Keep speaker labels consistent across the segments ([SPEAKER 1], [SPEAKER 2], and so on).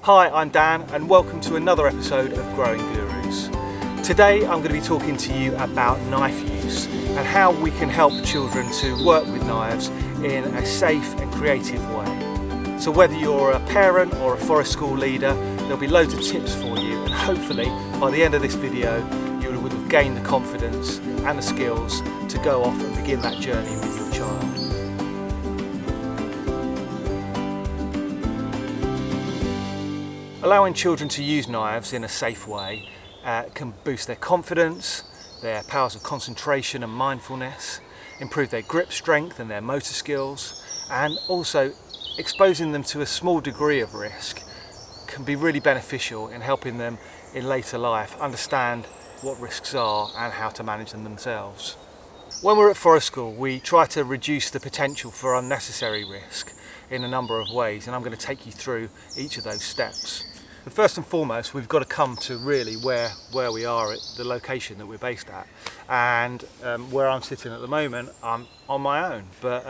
[SPEAKER 1] Hi, I'm Dan and welcome to another episode of Growing Gurus. Today I'm going to be talking to you about knife use and how we can help children to work with knives in a safe and creative way. So whether you're a parent or a forest school leader, there'll be loads of tips for you, and hopefully by the end of this video you will have gained the confidence and the skills to go off and begin that journey with your child. Allowing children to use knives in a safe way can boost their confidence, their powers of concentration and mindfulness, improve their grip strength and their motor skills, and also exposing them to a small degree of risk can be really beneficial in helping them in later life understand what risks are and how to manage them themselves. When we're at forest school, we try to reduce the potential for unnecessary risk in a number of ways, and I'm going to take you through each of those steps. But first and foremost, we've got to come to really where we are at the location that we're based at, and where I'm sitting at the moment, I'm on my own. But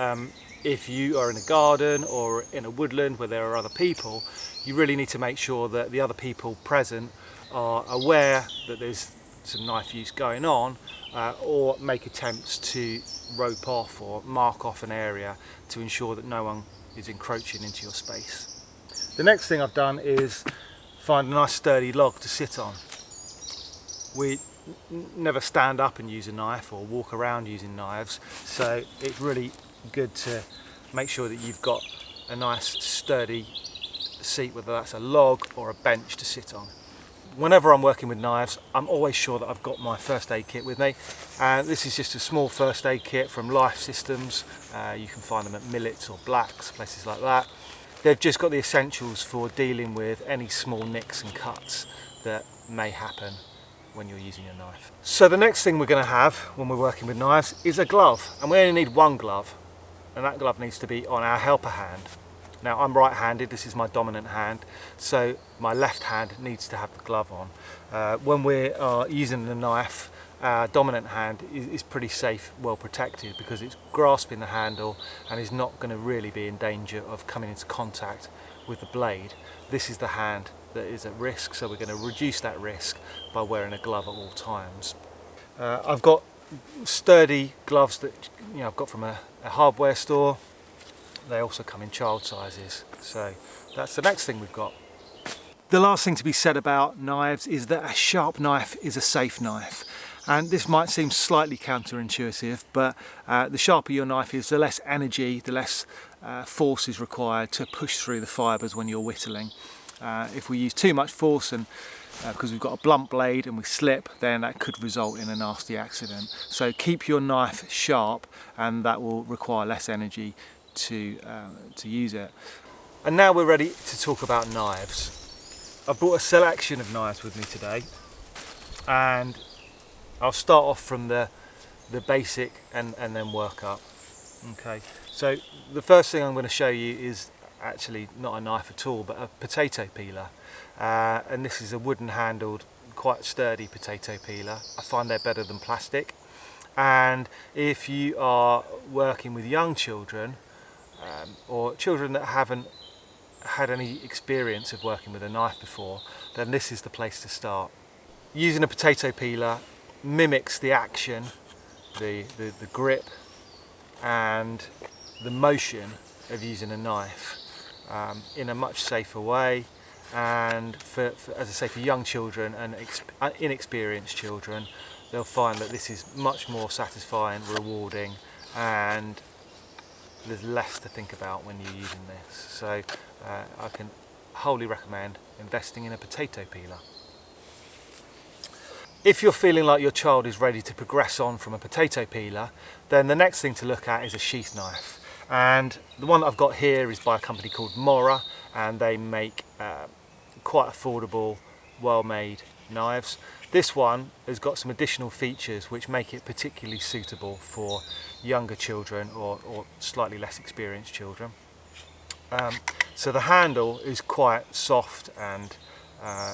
[SPEAKER 1] if you are in a garden or in a woodland where there are other people, you really need to make sure that the other people present are aware that there's some knife use going on, or make attempts to rope off or mark off an area to ensure that no one is encroaching into your space. The next thing I've done is find a nice sturdy log to sit on. We never stand up and use a knife or walk around using knives, so it's really good to make sure that you've got a nice sturdy seat, whether that's a log or a bench to sit on. Whenever I'm working with knives, I'm always sure that I've got my first aid kit with me. This is just a small first aid kit from Life Systems. You can find them at Millets or Blacks, places like that. They've just got the essentials for dealing with any small nicks and cuts that may happen when you're using a knife. So the next thing we're going to have when we're working with knives is a glove, and we only need one glove, and that glove needs to be on our helper hand. Now I'm right-handed, this is my dominant hand, so my left hand needs to have the glove on. When we are using the knife, our dominant hand is pretty safe, well protected, because it's grasping the handle and is not going to really be in danger of coming into contact with the blade. This is the hand that is at risk, so we're going to reduce that risk by wearing a glove at all times. I've got sturdy gloves that I've got from a hardware store. They also come in child sizes, so that's the next thing we've got. The last thing to be said about knives is that a sharp knife is a safe knife. And this might seem slightly counterintuitive, but the sharper your knife is, the less energy, the less force is required to push through the fibres when you're whittling. If we use too much force, and because we've got a blunt blade and we slip, then that could result in a nasty accident. So keep your knife sharp, and that will require less energy to use it. And now we're ready to talk about knives. I've brought a selection of knives with me today, and I'll start off from the basic and then work up. Okay, so the first thing I'm going to show you is actually not a knife at all, but a potato peeler. And this is a wooden handled, quite sturdy potato peeler. I find they're better than plastic. And if you are working with young children, or children that haven't had any experience of working with a knife before, then this is the place to start. Using a potato peeler mimics the action, the grip and the motion of using a knife in a much safer way, and for as I say, for young children and inexperienced children, they'll find that this is much more satisfying, rewarding, and there's less to think about when you're using this. So I can wholly recommend investing in a potato peeler. If you're feeling like your child is ready to progress on from a potato peeler, then the next thing to look at is a sheath knife. And the one that I've got here is by a company called Mora, and they make quite affordable, well-made knives. This one has got some additional features which make it particularly suitable for younger children or slightly less experienced children. So the handle is quite soft and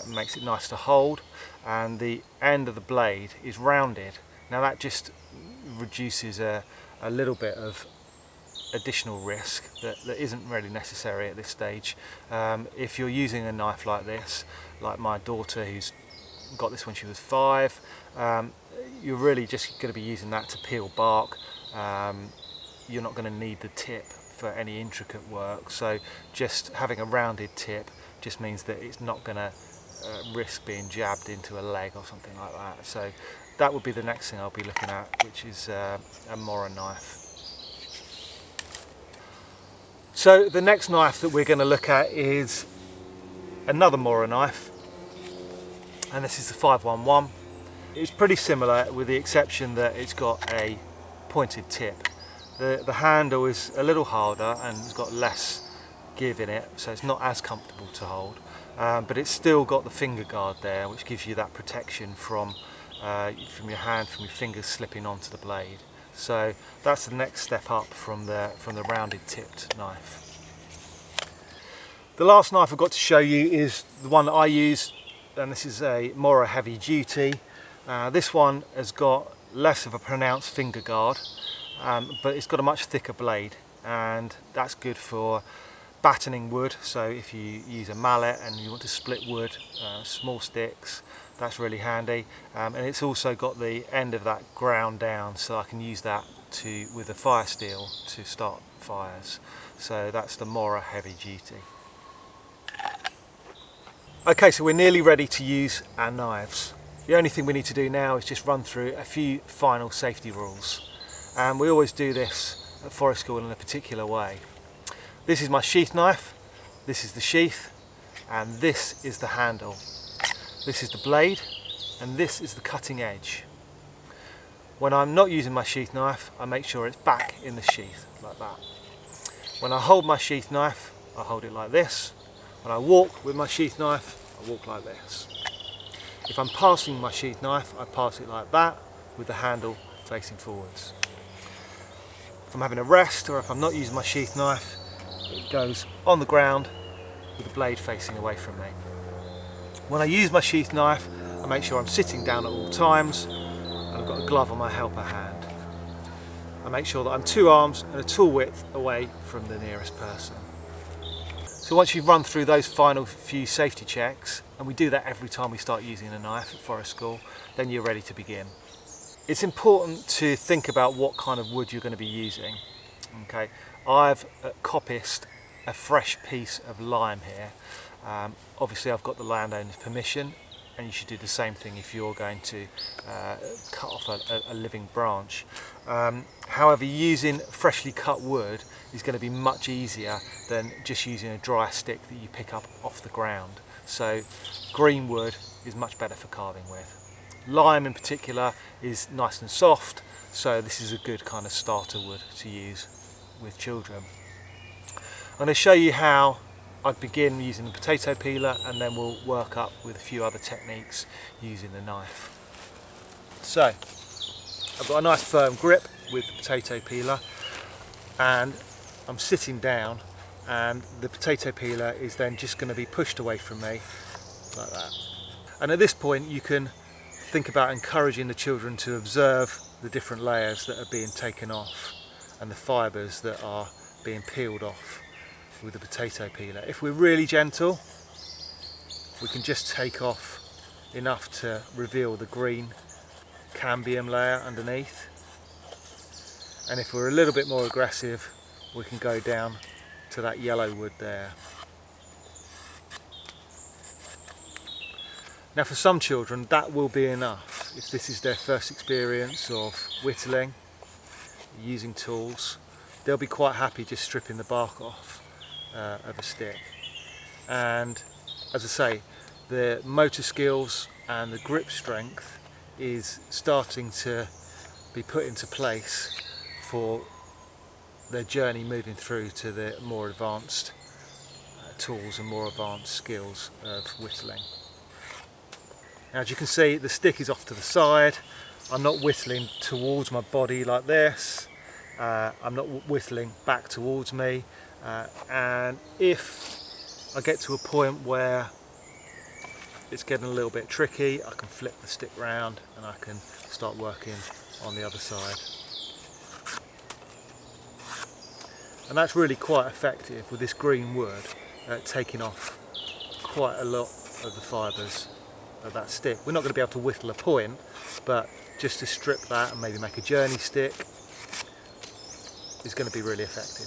[SPEAKER 1] makes it nice to hold, and the end of the blade is rounded. Now that just reduces a little bit of additional risk that isn't really necessary at this stage. If you're using a knife like this, like my daughter who's got this when she was 5, you're really just going to be using that to peel bark. You're not going to need the tip for any intricate work, so just having a rounded tip just means that it's not going to risk being jabbed into a leg or something like that. So that would be the next thing I'll be looking at, which is a Mora knife. So the next knife that we're going to look at is another Mora knife, and this is the 511. It's pretty similar with the exception that it's got a pointed tip. The handle is a little harder and it's got less give in it, so it's not as comfortable to hold, but it's still got the finger guard there, which gives you that protection from your hand, from your fingers slipping onto the blade. So that's the next step up from the rounded tipped knife. The last knife I've got to show you is the one that I use, and this is a Mora heavy duty. This one has got less of a pronounced finger guard, but it's got a much thicker blade, and that's good for battening wood. So if you use a mallet and you want to split wood, small sticks, that's really handy. And it's also got the end of that ground down, so I can use that with a fire steel to start fires. So that's the Mora heavy duty. Okay, so we're nearly ready to use our knives. The only thing we need to do now is just run through a few final safety rules. And we always do this at forest school in a particular way. This is my sheath knife, this is the sheath, and this is the handle. This is the blade, and this is the cutting edge. When I'm not using my sheath knife, I make sure it's back in the sheath, like that. When I hold my sheath knife, I hold it like this. When I walk with my sheath knife, I walk like this. If I'm passing my sheath knife, I pass it like that, with the handle facing forwards. If I'm having a rest, or if I'm not using my sheath knife, it goes on the ground with the blade facing away from me. When I use my sheath knife, I make sure I'm sitting down at all times, and I've got a glove on my helper hand. I make sure that I'm 2 arms and a tool width away from the nearest person. So once you've run through those final few safety checks, and we do that every time we start using a knife at forest school, then you're ready to begin. It's important to think about what kind of wood you're going to be using. Okay, I've coppiced a fresh piece of lime here. Obviously I've got the landowner's permission, and you should do the same thing if you're going to cut off a living branch. However, using freshly cut wood is going to be much easier than just using a dry stick that you pick up off the ground. So green wood is much better for carving with. Lime in particular is nice and soft, so this is a good kind of starter wood to use with children. I'm going to show you how I'd begin using the potato peeler, and then we'll work up with a few other techniques using the knife. So I've got a nice firm grip with the potato peeler, and I'm sitting down, and the potato peeler is then just going to be pushed away from me like that. And at this point you can think about encouraging the children to observe the different layers that are being taken off and the fibres that are being peeled off with the potato peeler. If we're really gentle, we can just take off enough to reveal the green cambium layer underneath, and if we're a little bit more aggressive, we can go down to that yellow wood there. Now for some children that will be enough. If this is their first experience of whittling, using tools, they'll be quite happy just stripping the bark off of a stick. And as I say, the motor skills and the grip strength is starting to be put into place for their journey moving through to the more advanced tools and more advanced skills of whittling. Now, as you can see, the stick is off to the side. I'm not whittling towards my body like this. I'm not whittling back towards me. And if I get to a point where it's getting a little bit tricky, I can flip the stick round and I can start working on the other side. And that's really quite effective with this green wood at taking off quite a lot of the fibres of that stick. We're not going to be able to whittle a point, but just to strip that and maybe make a journey stick is going to be really effective.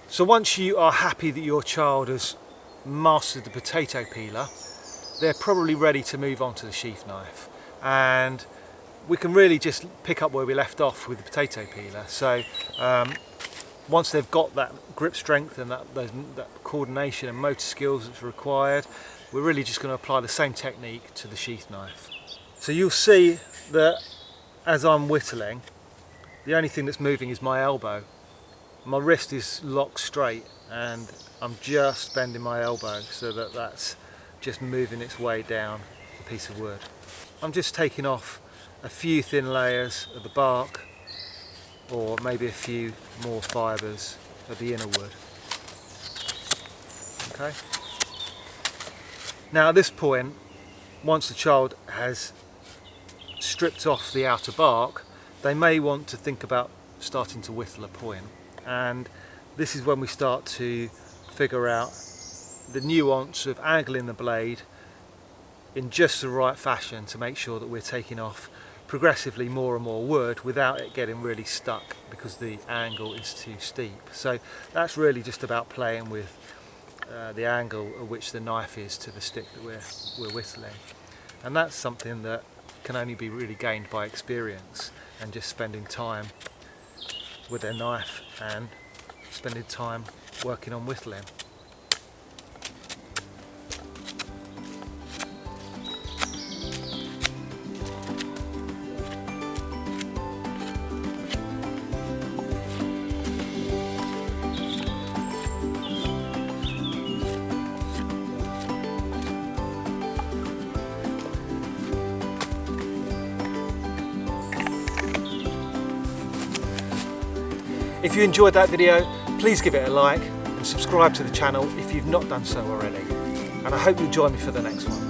[SPEAKER 1] So once you are happy that your child has mastered the potato peeler, they're probably ready to move on to the sheath knife, and we can really just pick up where we left off with the potato peeler. So once they've got that grip strength and that coordination and motor skills that's required, we're really just going to apply the same technique to the sheath knife. So you'll see that as I'm whittling, the only thing that's moving is my elbow. My wrist is locked straight and I'm just bending my elbow so that that's just moving its way down the piece of wood. I'm just taking off a few thin layers of the bark, or maybe a few more fibres of the inner wood. Okay. Now at this point, once the child has stripped off the outer bark, they may want to think about starting to whittle a point. And this is when we start to figure out the nuance of angling the blade in just the right fashion to make sure that we're taking off progressively more and more wood without it getting really stuck because the angle is too steep. So that's really just about playing with the angle at which the knife is to the stick that we're whittling, and that's something that can only be really gained by experience and just spending time with their knife and spending time working on whittling. If you enjoyed that video, please give it a like and subscribe to the channel if you've not done so already. And I hope you'll join me for the next one.